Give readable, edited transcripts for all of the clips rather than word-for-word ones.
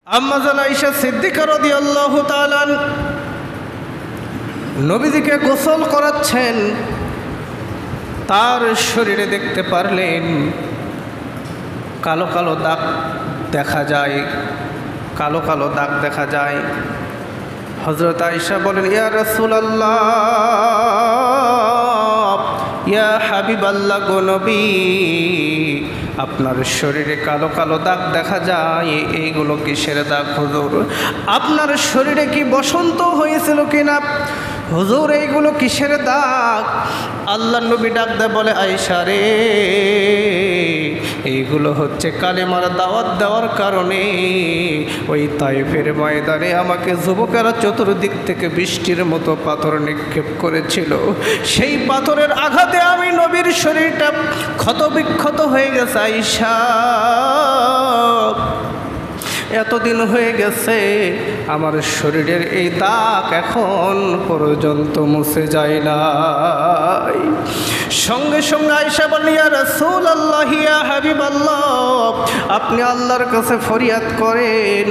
আম্মা জান আয়েশা সিদ্দিকা রাদিয়াল্লাহু তাআলা নবীজিকে গোসল করাচ্ছেন। তার শরীরে দেখতে পারলেন কালো কালো দাগ দেখা যায়, কালো কালো দাগ দেখা যায়। হযরত আয়েশা বলেন, ইয়া রাসূলুল্লাহ, ইয়া হাবিবাল্লাহ, গো নবী, আপনার শরীরে কালো কালো দাগ দেখা যায়, এইগুলো কিসের দাগ হুজুর? আপনার শরীরে কি বসন্ত হয়েছিল কিনা হুজুর? এইগুলো কিসের দাগ? আল্লাহর নবী ডাক দেয় বলে, আয়েশা রে, এইগুলো হচ্ছে কালেমার দাওয়াত দেওয়ার কারণে ওই তায়েফের ময়দানে আমাকে যুবকেরা চতুর্দিক থেকে বৃষ্টির মতো পাথর নিক্ষেপ করেছিল। সেই পাথরের আঘাতে আমি নবীর শরীরটা ক্ষতবিক্ষত হয়ে গেছে। আয়েশা, এতদিন হয়ে গেছে আমার শরীরের এই দাগ এখন পর্যন্ত মুছে যায় নাই। সঙ্গে সঙ্গে আয়েশা বললেন, ইয়া রাসূলুল্লাহ, ইয়া হাবিবাল্লাহ, আপনি আল্লাহর কাছে ফরিয়াদ করেন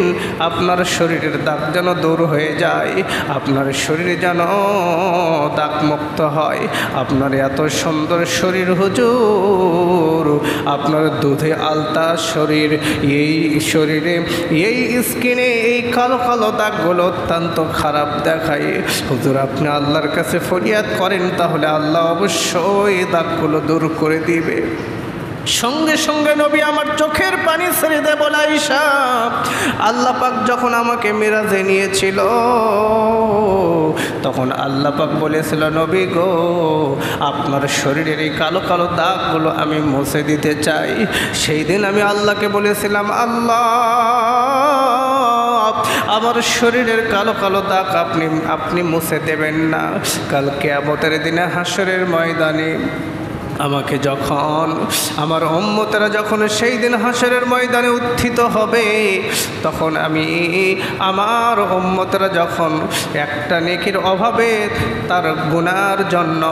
আপনার শরীরের দাগ যেন দূর হয়ে যায়, আপনার শরীরে যেন দাগ মুক্ত হয়। আপনার এত সুন্দর শরীর হুজুর, আপনার দুধে আলতা শরীর, এই শরীরে এই স্কিনে এই কালো কালো দাগগুলো অত্যন্ত খারাপ দেখায়। হুজুর, আপনি আল্লাহর কাছে ফরিয়াদ করেন, তাহলে আল্লাহ অবশ্যই দাগগুলো দূর করে দিবে। সঙ্গে সঙ্গে নবী আমার চোখের পানি ছেড়ে দেয় বলে, আয়েশা, আল্লাহ পাক যখন আমাকে মিরাজে নিয়েছিল তখন আল্লাহ পাক বলেছিল, নবী গো, আপনার শরীরের এই কালো কালো দাগগুলো আমি মুছে দিতে চাই। সেই দিন আমি আল্লাহকে বলেছিলাম, আল্লাহ, আমার শরীরের কালো কালো দাগ আপনি মুছে দেবেন না। কাল কিয়ামতের দিনে হাসরের ময়দানে আমাকে যখন আমার উম্মতেরা যখন সেই দিন হাসরের ময়দানে উত্থিত হবে, তখন আমি আমার উম্মতেরা যখন একটা নেকির অভাবে, তার গুনার জন্য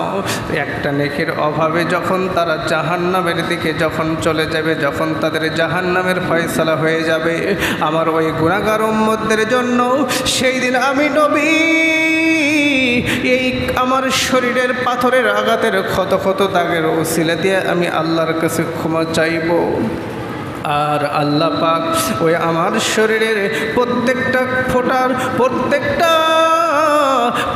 একটা নেকির অভাবে যখন তারা জাহান্নামের দিকে যখন চলে যাবে, যখন তাদের জাহান্নামের ফয়সালা হয়ে যাবে, আমার ওই গুনাহগার উম্মতদের জন্য সেই দিন আমি নবী এই আমার শরীরের পাথরের আঘাতের ক্ষত ক্ষত দাগের ওসিলা দিয়ে আমি আল্লাহর কাছে ক্ষমা চাইব। আর আল্লাহ পাক ওই আমার শরীরের প্রত্যেকটা ফোঁটার প্রত্যেকটা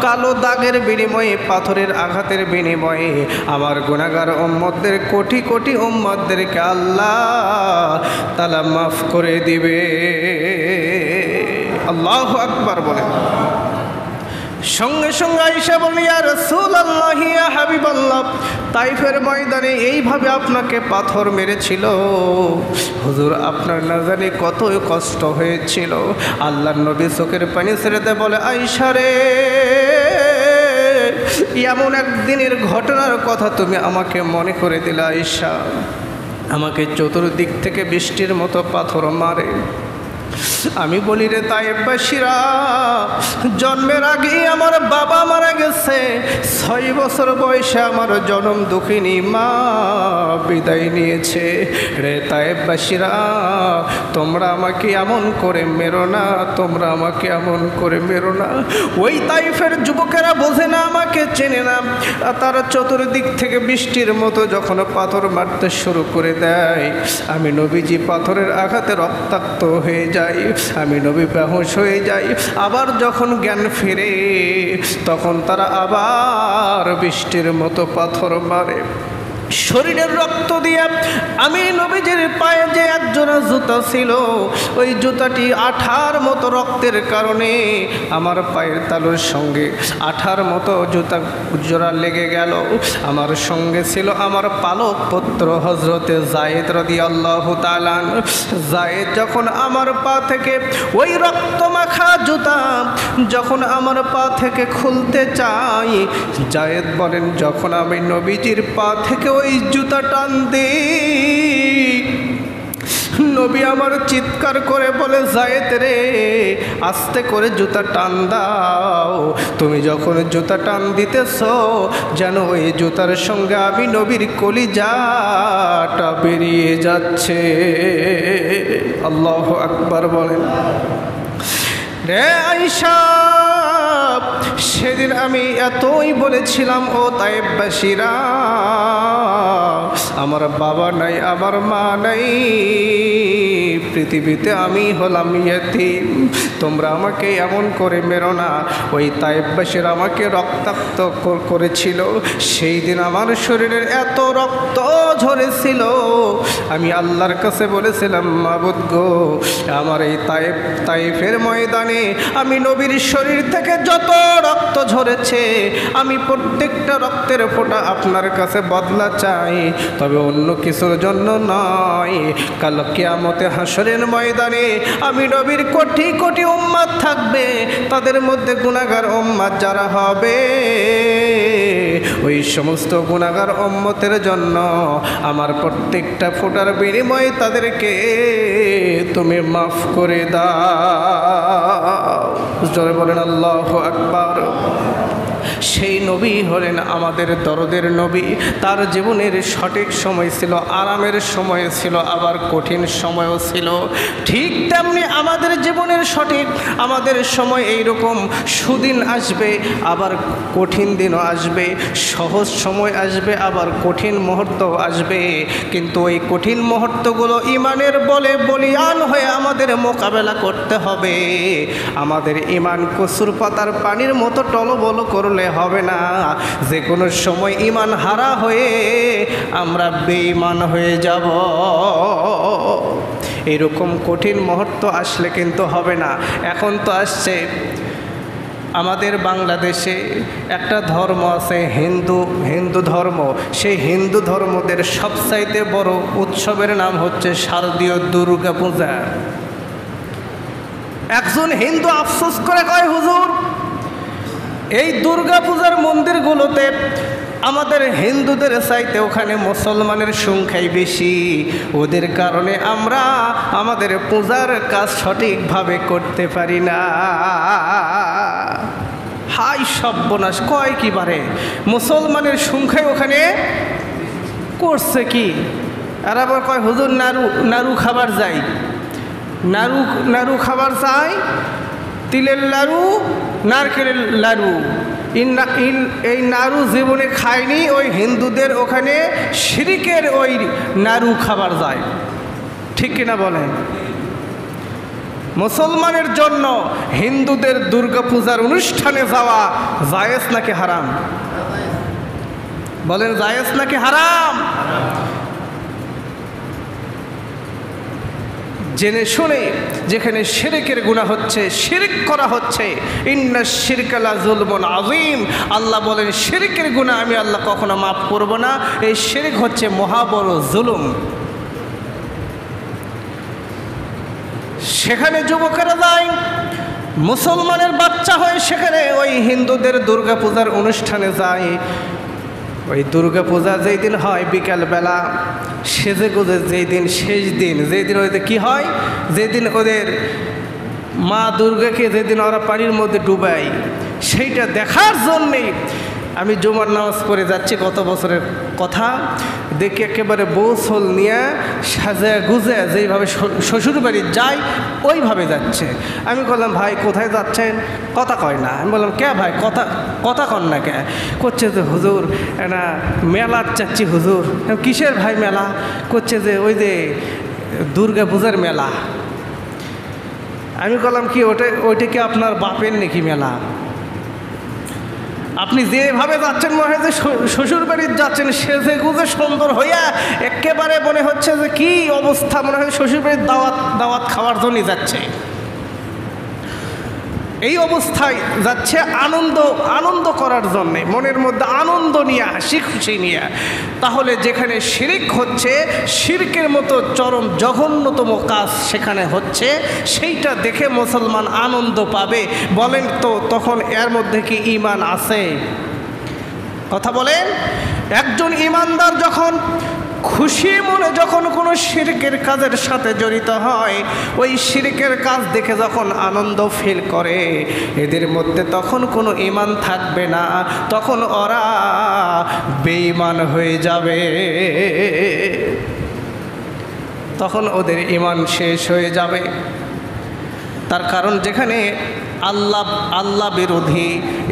কালো দাগের বিনিময়ে, পাথরের আঘাতের বিনিময়ে আমার গুনাহগার উম্মতদের কোটি কোটি উম্মতদেরকে আল্লাহ তাআলা মাফ করে দিবে। আল্লাহু আকবার বলেন। সঙ্গে সঙ্গে আয়েশা বলেন, ইয়া রাসূলুল্লাহ, ইয়া হাবিবাল্লাহ, তাইফের ময়দানে এইভাবে আপনাকে পাথর মেরেছিল হুজুর, আপনার না জানি কত কষ্ট হয়েছিল। আল্লাহর নবী চোখের পানি ছেড়ে দেয় বলে, আয়েশা রে, এমন একদিনের ঘটনার কথা তুমি আমাকে মনে করে দিলে। আয়েশা, আমাকে চতুর্দিক থেকে বৃষ্টির মতো পাথর মারে। আমি বলি, রে তায়েফবাসীরা, জন্মের আগেই আমার বাবা মারা গেছে, 6 বছর বয়সে আমার জনম দুঃখিনী মা বিদায় নিয়েছে। রে তায়েফবাসীরা, তোমরা আমাকে এমন করে মেরো না, তোমরা আমাকে এমন করে মেরো না। ওই তাইফের যুবকেরা বোঝে না, আমাকে চেনে না, তারা চতুর্দিক থেকে বৃষ্টির মতো যখন পাথর মারতে শুরু করে দেয়, আমি নবীজি পাথরের আঘাতে রক্তাক্ত হয়ে যায়, আমি নবী বেহুশ হয়ে যাই। আবার যখন জ্ঞান ফিরে, তখন তারা আবার বৃষ্টির মতো পাথর মারে। শরীরের রক্ত দিয়ে আমি নবীজির পায়ে যে একজোড়া জুতা ছিল, ওই জুতাটি আঠার মতো রক্তের কারণে আমার পায়ের তালুর সঙ্গে আঠার মতো জুতা জোড়া লেগে গেল। আমার সঙ্গে ছিল আমার পালক পুত্র হযরতে যায়েদ রাদিয়াল্লাহু তাআলা। যায়েদ যখন আমার পা থেকে ওই রক্তমাখা জুতা যখন আমার পা থেকে খুলতে চাই, যায়েদ বলেন, যখন আমি নবীজির পা থেকে ওই জুতা টান দিই, নবী আমার চিৎকার করে বলে, যায়েদ রে, আস্তে করে জুতা টান দাও। তুমি যখন জুতা টান দিতেছ, যেন ওই জুতার সঙ্গে আমি নবীর কলিজাটা বেরিয়ে যাচ্ছে। আল্লাহু আকবার বলেন। রে আয়েশা, সেদিন আমি এতই বলেছিলাম, ও তায়েববাসীরা, আমার বাবা নাই, আমার মা নাই, পৃথিবীতে আমি হলাম ইয়েতিম, তোমরা আমাকে এমন করে মেরো না। ওই তায়েববাসীরা আমাকে রক্তাক্ত করেছিল, সেই দিন আমার শরীরের এত রক্ত ঝরেছিল, আমি আল্লাহর কাছে বলেছিলাম, মাবুদ গো, আমার এই তায়েফের ময়দানে আমি নবীর শরীর থেকে যত রক্ত ঝরেছে, আমি প্রত্যেকটা রক্তের ফোঁটা আপনার কাছে বদলা চাই, তবে অন্য কিছুর জন্য নয়। কাল কিয়ামতে হাসরের ময়দানে আমি নবীর কোটি কোটি উম্মত থাকবে, তাদের মধ্যে গুনাহগার উম্মত যারা হবে, ওই সমস্ত গুনাহগার উম্মতের জন্য আমার প্রত্যেকটা ফোঁটার বিনিময়ে তাদেরকে তুমি মাফ করে দাও। জোরে বলেন আল্লাহু আকবার। সেই নবী হলেন আমাদের দরদের নবী। তার জীবনের সঠিক সময় ছিল, আরামের সময় ছিল, আবার কঠিন সময়ও ছিল। ঠিক তেমনি আমাদের জীবনের সঠিক আমাদের সময় এইরকম সুদিন আসবে, আবার কঠিন দিনও আসবে, সহজ সময় আসবে, আবার কঠিন মুহূর্ত আসবে। কিন্তু ওই কঠিন মুহূর্তগুলো ইমানের বলে বলিয়ান হয়ে আমাদের মোকাবেলা করতে হবে। আমাদের ইমান কসুর পাতার পানির মতো টলবল করলে হবে না। যে কোনো সময় ইমান হারা হয়ে আমরা বেঈমান হয়ে যাব। এরকম কঠিন মুহূর্ত আসলে কিন্তু হবে না। এখন তো আসছে আমাদের বাংলাদেশে একটা ধর্ম আছে, হিন্দু ধর্ম। সেই হিন্দু ধর্মদের সবচাইতে বড় উৎসবের নাম হচ্ছে শারদীয় দুর্গা পূজা। একজন হিন্দু আফসোস করে কয়, হুজুর, এই দুর্গা পূজার মন্দিরগুলোতে আমাদের হিন্দুদের চাইতে ওখানে মুসলমানের সংখ্যাই বেশি, ওদের কারণে আমরা আমাদের পূজার কাজ সঠিকভাবে করতে পারি না। হাই সর্বনাশ, কয় কি বারে, মুসলমানের সংখ্যায় ওখানে করছে কি? আর আবার কয়, হুজুর নাড়ু খাবার যাই, নাড়ু খাবার চাই, তিলের লাড়ু, নারকেলের লাড়ু। এই নাড়ু জীবনে খায়নি, ওই হিন্দুদের ওখানে শিরিকের ওই নাড়ু খাবার যায়। ঠিক কিনা বলেন? মুসলমানের জন্য হিন্দুদের দুর্গাপূজার অনুষ্ঠানে যাওয়া জায়েজ নাকি হারাম? বলেন, জায়েজ নাকি হারাম? জেনে শুনে যেখানে শিরকের গুনাহ হচ্ছে, শিরক করা হচ্ছে, ইন্না শিরকা লা যুলমুন আযীম, আল্লাহ বলেন শিরকের গুনাহ আমি আল্লাহ কখনো মাফ করব না। এই শিরক হচ্ছে মহা বড় জুলুম। সেখানে যুবকেরা যায়, মুসলমানের বাচ্চা হয়ে সেখানে ওই হিন্দুদের দুর্গাপূজার অনুষ্ঠানে যায়। ওই দুর্গাপূজা যেই দিন হয় বিকালবেলা, সেজে গুজে যেই দিন শেষ দিন, যেই দিন ওদের কী হয়, যেদিন ওদের মা দুর্গাকে যেদিন ওরা পানির মধ্যে ডুবায়, সেইটা দেখার জন্যেই আমি জুমার নামাজ পড়ে যাচ্ছি, কত বছরের কথা, দেখি একেবারে বৌসল নিয়ে সাজায় গুজে যেইভাবে শ্বশুর বাড়ি যায় ওইভাবে যাচ্ছে। আমি বললাম, ভাই কোথায় যাচ্ছেন? কথা কয় না। আমি বললাম, কে ভাই, কথা কন না কে? করছে যে হুজুর না মেলার যাচ্ছি। হুজুর, কিসের ভাই মেলা? করছে যে ওই যে দুর্গা পূজার মেলা। আমি বললাম, কি ওইটা কি আপনার বাপের নাকি মেলা? আপনি যেভাবে যাচ্ছেন মনে হয় যে শ্বশুর বাড়ির যাচ্ছেন, সেজে গুজে সুন্দর হইয়া একেবারে মনে হচ্ছে যে কি অবস্থা, মনে হয় শ্বশুর বাড়ির দাওয়াত খাওয়ার জন্যই যাচ্ছে। এই অবস্থায় যাচ্ছে আনন্দ করার জন্যে, মনের মধ্যে আনন্দ নিয়ে, হাসি খুশি নিয়ে। তাহলে যেখানে শিরক হচ্ছে, শিরকের মতো চরম জঘন্যতম কাজ সেখানে হচ্ছে, সেইটা দেখে মুসলমান আনন্দ পাবে। বলেন তো তখন এর মধ্যে কি ঈমান আছে? কথা বলেন। একজন ঈমানদার যখন খুশি মনে যখন কোনো শিরকের কাজের সাথে জড়িত হয়, ওই শিরকের কাজ দেখে যখন আনন্দ ফিল করে, এদের মধ্যে তখন কোনো ঈমান থাকবে না, তখন ওরা বেঈমান হয়ে যাবে, তখন ওদের ঈমান শেষ হয়ে যাবে। তার কারণ যেখানে আল্লাহ বিরোধী,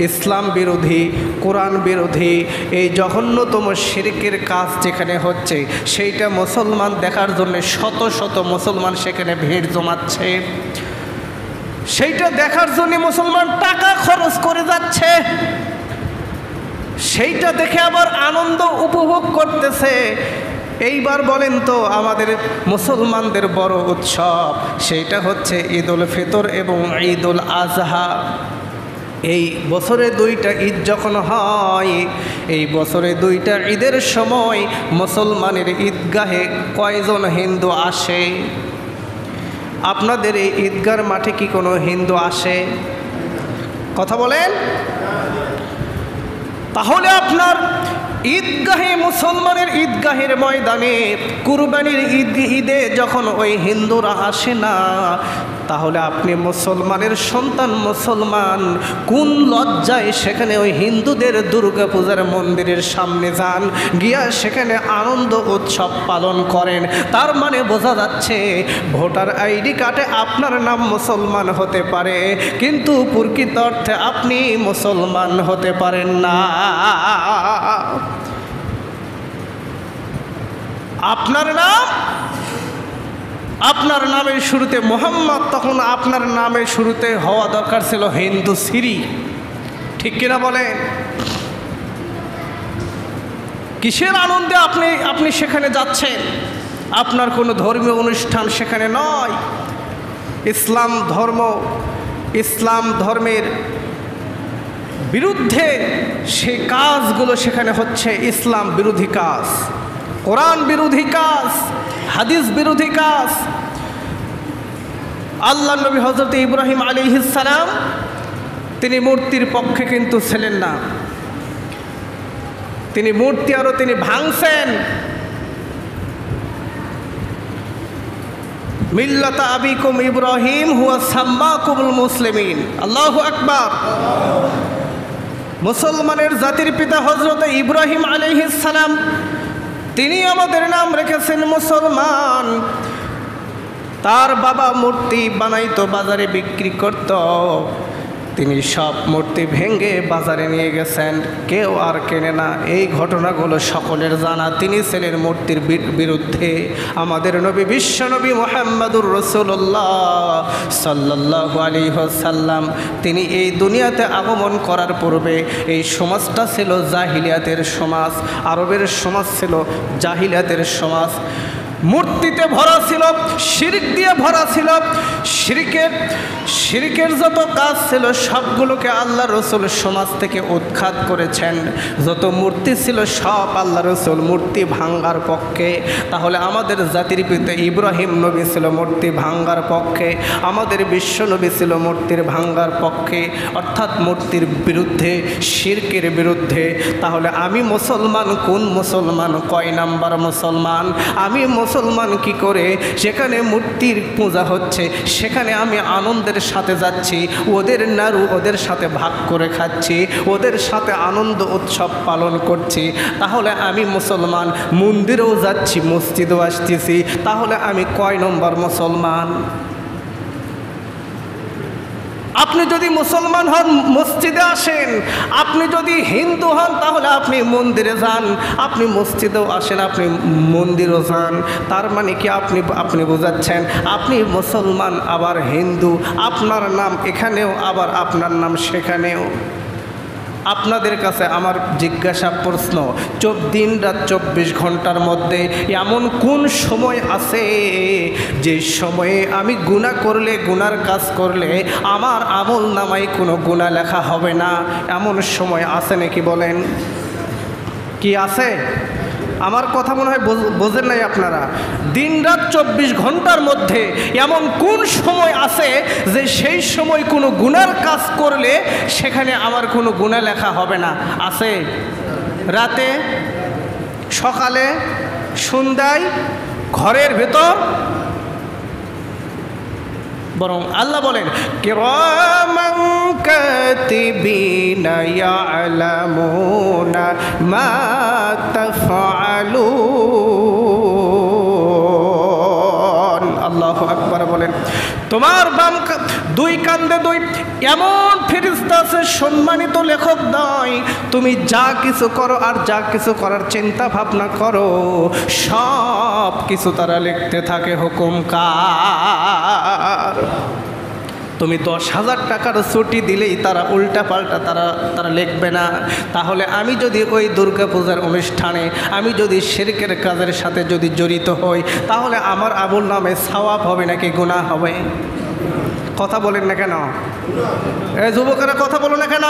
ইসলাম বিরোধী, কোরআন বিরোধী এই জঘন্যতম শিরকের কাজ যেখানে হচ্ছে, সেইটা মুসলমান দেখার জন্য শত শত মুসলমান সেখানে ভিড় জমাচ্ছে, সেইটা দেখার জন্য মুসলমান টাকা খরচ করে যাচ্ছে, সেইটা দেখে আবার আনন্দ উপভোগ করতেছে। এইবার বলেন তো, আমাদের মুসলমানদের বড় উৎসব সেইটা হচ্ছে ঈদুল ফিতর এবং ঈদুল আজহা। এই বছরে দুইটা ঈদ যখন হয়, এই বছরে দুইটা ঈদের সময় মুসলমানের ঈদগাহে কয়জন হিন্দু আসে? আপনাদের এই ঈদগার মাঠে কি কোনো হিন্দু আসে? কথা বলেন। তাহলে আপনার ঈদগাহে, মুসলমানের ঈদগাহের ময়দানে কুরবানির ঈদে যখন ওই হিন্দুরা আসে না, তাহলে আপনি মুসলমানের সন্তান, মুসলমান কোন লজ্জায় সেখানে ওই হিন্দুদের দুর্গা পূজার মন্দিরের সামনে যান, গিয়া সেখানে আনন্দ উৎসব পালন করেন? তার মানে বোঝা যাচ্ছে ভোটার আইডি কার্ডে আপনার নাম মুসলমান হতে পারে, কিন্তু প্রকৃত অর্থে আপনি মুসলমান হতে পারেন না। আপনার নামের শুরুতে মোহাম্মদ, তখন আপনার নামের শুরুতে হওয়া দরকার ছিল হিন্দু সিরি, ঠিক কিনা বলেন? কিসের আনন্দে আপনি সেখানে যাচ্ছেন? আপনার কোনো ধর্মীয় অনুষ্ঠান সেখানে নয়। ইসলাম ধর্মের বিরুদ্ধে সে কাজগুলো সেখানে হচ্ছে, ইসলাম বিরোধী কাজ, কোরআন বিরোধী কাজ, হাদিস বিরোধী কাজ। আল্লাহ নবী হযরত ইব্রাহিম আলাইহিস সালাম তিনি মূর্তির পক্ষে কিন্তু ছিলেন না, তিনি মূর্তি আরো তিনি ভাঙছেন। মিল্লাতা আবিকুম ইব্রাহিম হুয়া সাম্মাকুমুল মুসলিমিন। আল্লাহু আকবার। মুসলমানের জাতির পিতা হযরত ইব্রাহিম আলাইহিস সালাম তিনি আমাদের নাম রেখেছেন মুসলমান। তার বাবা মূর্তি বানাইতো, বাজারে বিক্রি করত, তিনি সব মূর্তি ভেঙে বাজারে নিয়ে গেছেন, কেউ আর কেনে না। এই ঘটনাগুলো সকলের জানা। তিনি ছিলেন মূর্তির বিরুদ্ধে। আমাদের নবী, বিশ্ব নবী মুহাম্মদুর রাসূলুল্লাহ সাল্লাল্লাহু আলাইহি ওয়াসাল্লাম তিনি এই দুনিয়াতে আগমন করার পূর্বে এই সমাজটা ছিল জাহিলিয়াতের সমাজ, আরবের সমাজ ছিল জাহিলিয়াতের সমাজ। মূর্তিতে ভরা ছিল, শিরক দিয়ে ভরা ছিল। শিরকের যত কাজ ছিল সবগুলোকে আল্লাহ রসুল সমাজ থেকে উৎখাত করেছেন। যত মূর্তি ছিল সব আল্লাহ রসুল মূর্তি ভাঙ্গার পক্ষে। তাহলে আমাদের জাতির পিতা ইব্রাহিম নবী ছিল মূর্তি ভাঙ্গার পক্ষে, আমাদের বিশ্ব নবী ছিল মূর্তির ভাঙ্গার পক্ষে, অর্থাৎ মূর্তির বিরুদ্ধে, শিরকের বিরুদ্ধে। তাহলে আমি মুসলমান, কোন মুসলমান, কয় নাম্বার মুসলমান? আমি মুসলমান কি করে যেখানে মূর্তির পূজা হচ্ছে সেখানে আমি আনন্দের সাথে যাচ্ছি, ওদের নাড়ু ওদের সাথে ভাগ করে খাচ্ছি, ওদের সাথে আনন্দ উৎসব পালন করছি, তাহলে আমি মুসলমান? মন্দিরেও যাচ্ছি, মসজিদেও আসতেছি, তাহলে আমি কয় নম্বর মুসলমান? আপনি যদি মুসলমান হন মসজিদে আসেন, আপনি যদি হিন্দু হন তাহলে আপনি মন্দিরে যান, আপনি মসজিদেও আসেন, আপনি মন্দিরও যান। তার মানে কি আপনি বোঝাচ্ছেন আপনি মুসলমান আবার হিন্দু, আপনার নাম এখানেও আবার আপনার নাম সেখানেও। আপনাদের কাছে আমার জিজ্ঞাসা প্রশ্ন, দিন রাত 24 ঘন্টার মধ্যে এমন কোন সময় আছে যে সময়ে আমি গুনাহ করলে, গুনার কাজ করলে আমার আমল নামায় কোনো গুনাহ লেখা হবে না? এমন সময় আছে নাকি বলেন? কি আছে? আমার কথা মনে হয় বোঝেন নাই আপনারা। দিন রাত 24 ঘন্টার মধ্যে এমন কোন সময় আছে যে সেই সময় কোনো গুনার কাজ করলে সেখানে আমার কোনো গুনাহ লেখা হবে না? আছে? রাতে, সকালে, সন্ধ্যায় ঘরের ভেতর, বরং আল্লাহ বলেন কিরামান কাতিবিনা ইয়ালামুনা মা তাফআলুন। আল্লাহু আকবার বলেন। তোমার বাম দুই কান্দে দুই এমন ফেরেশতা আছে, সম্মানিত লেখক নয়, তুমি যা কিছু করো আর যা কিছু করার চিন্তা ভাবনা করো সব কিছু তারা লিখতে থাকে। হুকুম কার? তুমি 10,000 টাকার ছুটি দিলেই তারা উল্টা পাল্টা তারা লিখবে না? তাহলে আমি যদি ওই দুর্গাপূজার অনুষ্ঠানে আমি যদি শিরকের কাজের সাথে যদি জড়িত হই, তাহলে আমার আমল নামে সওয়াব হবে নাকি গুনাহ হবে? কথা বলেন না কেন? এই যুবকেরা কথা বলো না কেন?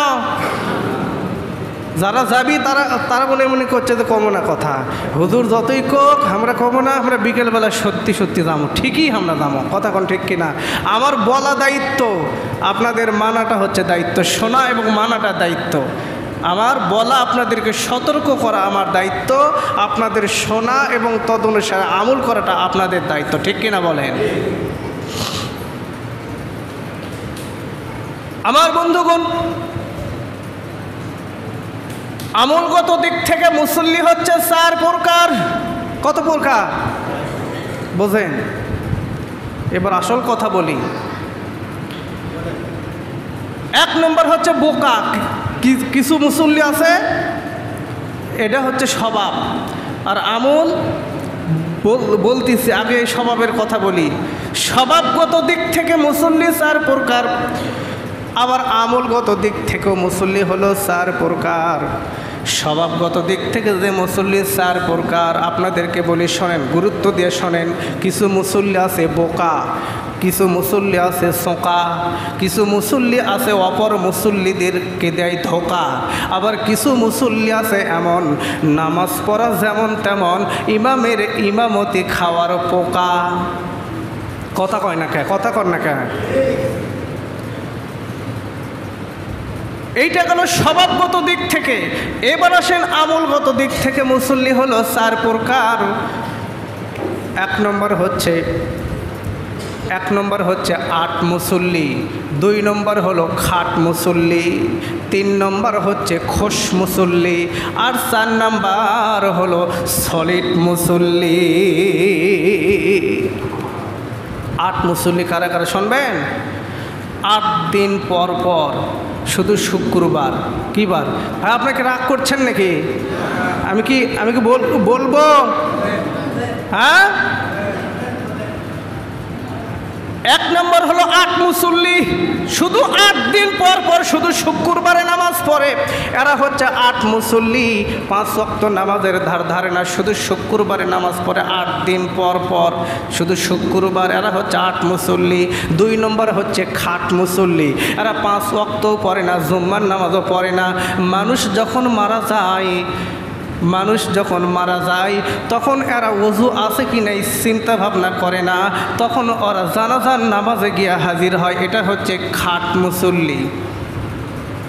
যারা যাবি তারা মনে করছে যে কমো না কথা, হুজুর যতই কোক আমরা কমো না, আমরা বিকেলবেলা সত্যি সত্যি যাবো। ঠিকই আমরা যাবো, কথা কোন ঠিক কিনা? আমার বলা দায়িত্ব, আপনাদের মানাটা হচ্ছে দায়িত্ব, শোনা এবং মানাটা দায়িত্ব। আমার বলা, আপনাদেরকে সতর্ক করা আমার দায়িত্ব, আপনাদের শোনা এবং তদনুসারে আমল করাটা আপনাদের দায়িত্ব, ঠিক কিনা বলেন? আমার বন্ধুগণ, আমলগত দিক থেকে মুসল্লি হচ্ছে 4 প্রকার। কত প্রকার বোঝেন? এবার আসল কথা বলি। 1 নম্বর হচ্ছে বোকা। কিছু মুসল্লি আছে, এটা হচ্ছে স্বভাব। আর আমল বলতেছি, আগে স্বভাবের কথা বলি। স্বভাবগত দিক থেকে মুসল্লি 4 প্রকার, আবার আমলগত দিক থেকেও মুসল্লি হলো 4 প্রকার। স্বভাবগত দিক থেকে যে মুসল্লি 4 প্রকার, আপনাদেরকে বলি শোনেন, গুরুত্ব দিয়ে শোনেন। কিছু মুসল্লি আছে বোকা, কিছু মুসল্লি আছে সোঁকা, কিছু মুসল্লি আছে অপর মুসল্লিদেরকে দেয় ধোকা, আবার কিছু মুসল্লি আছে এমন নামাজ পড়া যেমন তেমন, ইমামের ইমামতি খাওয়ার পোকা। কথা কয় না কে? কথা কর না কে? এইটা গেল স্বভাবগত দিক থেকে। এবার আসেন আমলগত দিক থেকে মুসল্লি হলো 4 প্রকার। 1 নম্বর হচ্ছে 8 মুসল্লি, 2 নম্বর হলো খাট মুসল্লি, 3 নম্বর হচ্ছে খোশ মুসল্লি, আর 4 নম্বর হলো সলিড মুসল্লি। 8 মুসল্লি কারা কারা শুনবেন? 8 দিন পর পর, শুধু শুক্রবার। কী বার? ভাই আপনাকে রাগ করছেন নাকি? আমি কি বলবো? হ্যাঁ, 1 নম্বর হলো 8 মুসল্লি, শুধু 8 দিন পর পর শুধু শুক্রবারে নামাজ পড়ে। এরা হচ্ছে 8 মুসল্লি, 5 ওয়াক্ত নামাজের ধারে না, শুধু শুক্রবারে নামাজ পড়ে 8 দিন পর পর, শুধু শুক্রবার। এরা হচ্ছে 8 মুসল্লি। 2 নম্বর হচ্ছে খাট মুসল্লি, এরা 5 ওয়াক্তও পড়ে না, জুম্মার নামাজও পড়ে না। মানুষ যখন মারা যায় তখন এরা ওযু আছে কি নাই চিন্তা ভাবনা করে না, তখন ওরা জানাজার নামাজে গিয়া হাজির হয়। এটা হচ্ছে খাট মুসল্লি।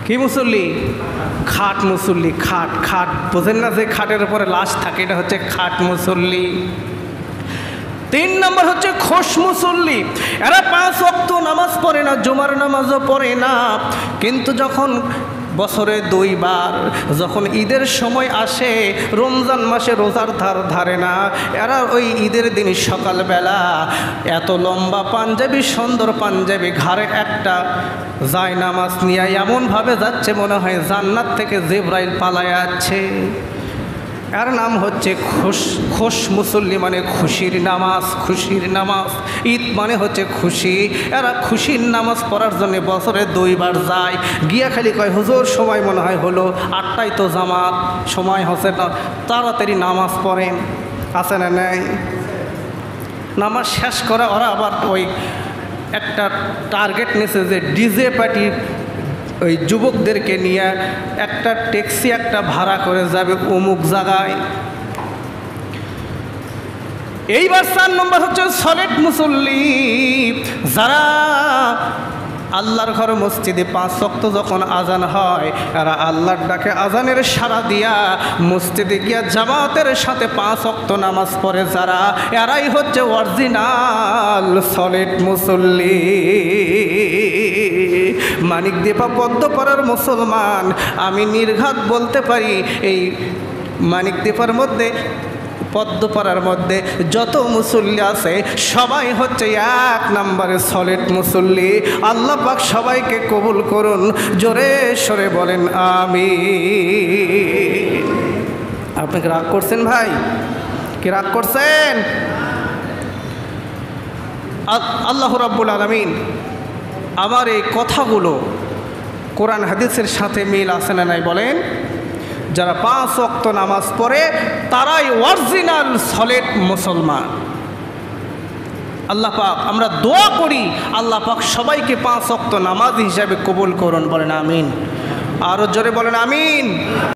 কি মুসল্লি? খাট মুসল্লি। খাট বোঝেন না, যে খাটের উপরে লাশ থাকে, এটা হচ্ছে খাট মুসল্লি। 3 নম্বর হচ্ছে খোশ মুসল্লি, এরা 5 ওয়াক্ত নামাজ পড়ে না, জুমার নামাজও পড়ে না, কিন্তু যখন বছরে 2 বার যখন ঈদের সময় আসে, রমজান মাসে রোজার ধারে না, এরা ওই ঈদের দিন সকালবেলা এত লম্বা পাঞ্জাবি, সুন্দর পাঞ্জাবি, ঘাড়ে একটা যায় নামাজ নিয়ে এমনভাবে যাচ্ছে মনে হয় জান্নাত থেকে জিবরাইল পালায় যাচ্ছে। এর নাম হচ্ছে খোশ মুসল্লি, মানে খুশির নামাজ। খুশির নামাজ, ঈদ মানে হচ্ছে খুশি। এরা খুশির নামাজ পড়ার জন্য বছরে 2 বার যায়, গিয়া খালি কয় হুজুর সময় মনে হয় হলো, 8টায় তো জামাত, সময় হচ্ছে না, তাড়াতাড়ি নামাজ পড়েন। আছে না নাই? নামাজ শেষ করে ওরা আবার ওই একটা টার্গেট নিয়েছে যে ডিজে পার্টি ওই যুবকদেরকে নিয়ে একটা ট্যাক্সি একটা ভাড়া করে যাবে অমুক জায়গায়। এইবার 4 নম্বর হচ্ছে সলিড মুসল্লি, যারা আল্লাহর ঘর মসজিদে 5 ওয়াক্ত যখন আজান হয়, এরা আল্লাহর ডাকে আজানের সাড়া দিয়া মসজিদে গিয়া জামাতের সাথে 5 ওয়াক্ত নামাজ পড়ে যারা, এরাই হচ্ছে অরিজিনাল সলিড মুসল্লি। মানিকদীপা পদ্মপাড়ার মুসলমান, আমি নির্ঘাত বলতে পারি এই মানিকদীপার মধ্যে পদ্মপাড়ার মধ্যে যত মুসল্লি আছে সবাই হচ্ছে 1 নম্বরে সলিড মুসল্লি। আল্লাহ পাক সবাইকে কবুল করুন, জোরে সরে বলেন আমিন। আপনি কি রাগ করছেন ভাই? কি রাগ করছেন? আল্লাহ রাব্বুল আলামিন আমার এই কথাগুলো কোরআন হাদিসের সাথে মিল আছে না নাই বলেন? যারা 5 ওয়াক্ত নামাজ পড়ে তারাই অরিজিনাল সলিড মুসলমান। আল্লাহ পাক আমরা দোয়া করি আল্লাহ পাক সবাইকে 5 ওয়াক্ত নামাজ হিসাবে কবুল করুন, বলেন আমিন। আরো জোরে বলেন আমিন।